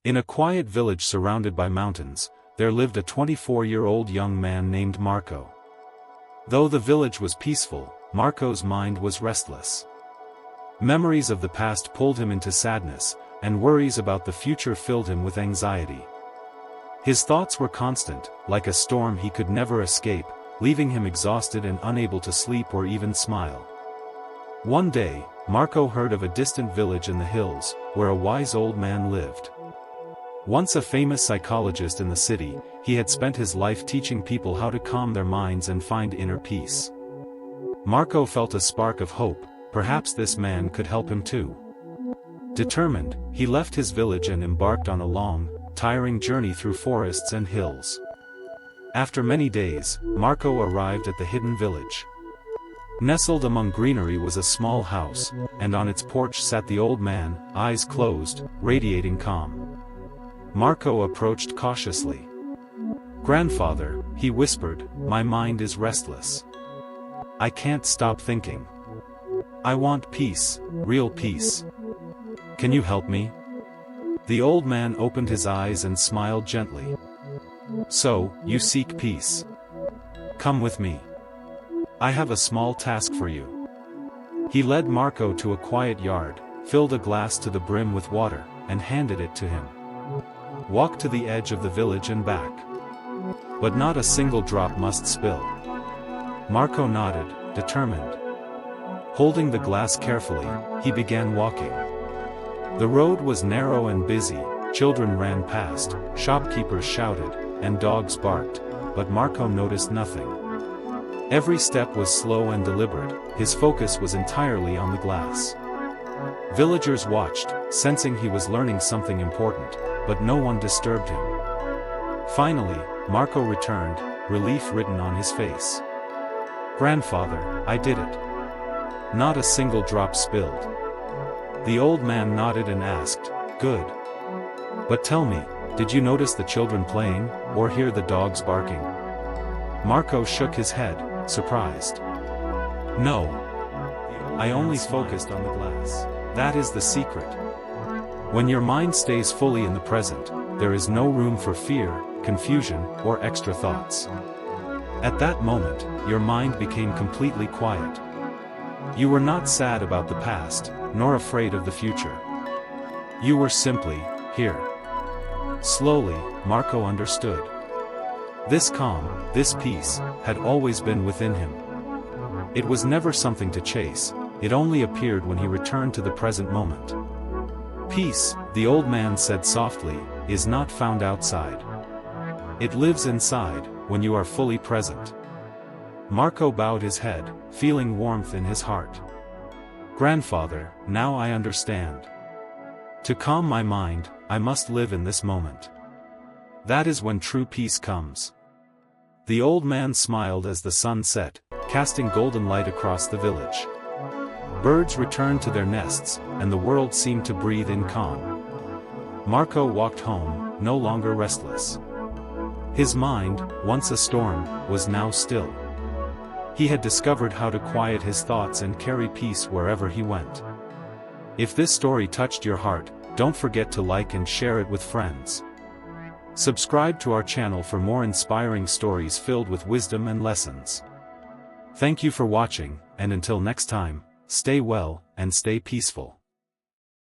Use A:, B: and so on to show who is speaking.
A: In a quiet village surrounded by mountains, there lived a 24-year-old young man named Marco. Though the village was peaceful, Marco's mind was restless. Memories of the past pulled him into sadness, and worries about the future filled him with anxiety. His thoughts were constant, like a storm he could never escape, leaving him exhausted and unable to sleep or even smile. One day, Marco heard of a distant village in the hills, where a wise old man lived. Once a famous psychologist in the city, he had spent his life teaching people how to calm their minds and find inner peace. Marco felt a spark of hope, perhaps this man could help him too. Determined, he left his village and embarked on a long, tiring journey through forests and hills. After many days, Marco arrived at the hidden village. Nestled among greenery was a small house, and on its porch sat the old man, eyes closed, radiating calm. Marco approached cautiously. "Grandfather," he whispered, "my mind is restless. I can't stop thinking. I want peace, real peace. Can you help me?" The old man opened his eyes and smiled gently. "So, you seek peace. Come with me. I have a small task for you." He led Marco to a quiet yard, filled a glass to the brim with water, and handed it to him. "Walk to the edge of the village and back. But not a single drop must spill." Marco nodded, determined. Holding the glass carefully, he began walking. The road was narrow and busy, children ran past, shopkeepers shouted, and dogs barked, but Marco noticed nothing. Every step was slow and deliberate, his focus was entirely on the glass. Villagers watched, sensing he was learning something important, but no one disturbed him. Finally, Marco returned, relief written on his face. "Grandfather, I did it. Not a single drop spilled." The old man nodded and asked, "Good. But tell me, did you notice the children playing, or hear the dogs barking?" Marco shook his head, surprised. "No. I only focused on the glass. That is the secret. When your mind stays fully in the present, there is no room for fear, confusion, or extra thoughts. At that moment, your mind became completely quiet. You were not sad about the past, nor afraid of the future. You were simply here." Slowly, Marco understood. This calm, this peace, had always been within him. It was never something to chase, it only appeared when he returned to the present moment. "Peace," the old man said softly, "is not found outside. It lives inside, when you are fully present." Marco bowed his head, feeling warmth in his heart. "Grandfather, now I understand. To calm my mind, I must live in this moment. That is when true peace comes." The old man smiled as the sun set, casting golden light across the village. Birds returned to their nests, and the world seemed to breathe in calm. Marco walked home, no longer restless. His mind, once a storm, was now still. He had discovered how to quiet his thoughts and carry peace wherever he went. If this story touched your heart, don't forget to like and share it with friends. Subscribe to our channel for more inspiring stories filled with wisdom and lessons. Thank you for watching, and until next time, stay well, and stay peaceful.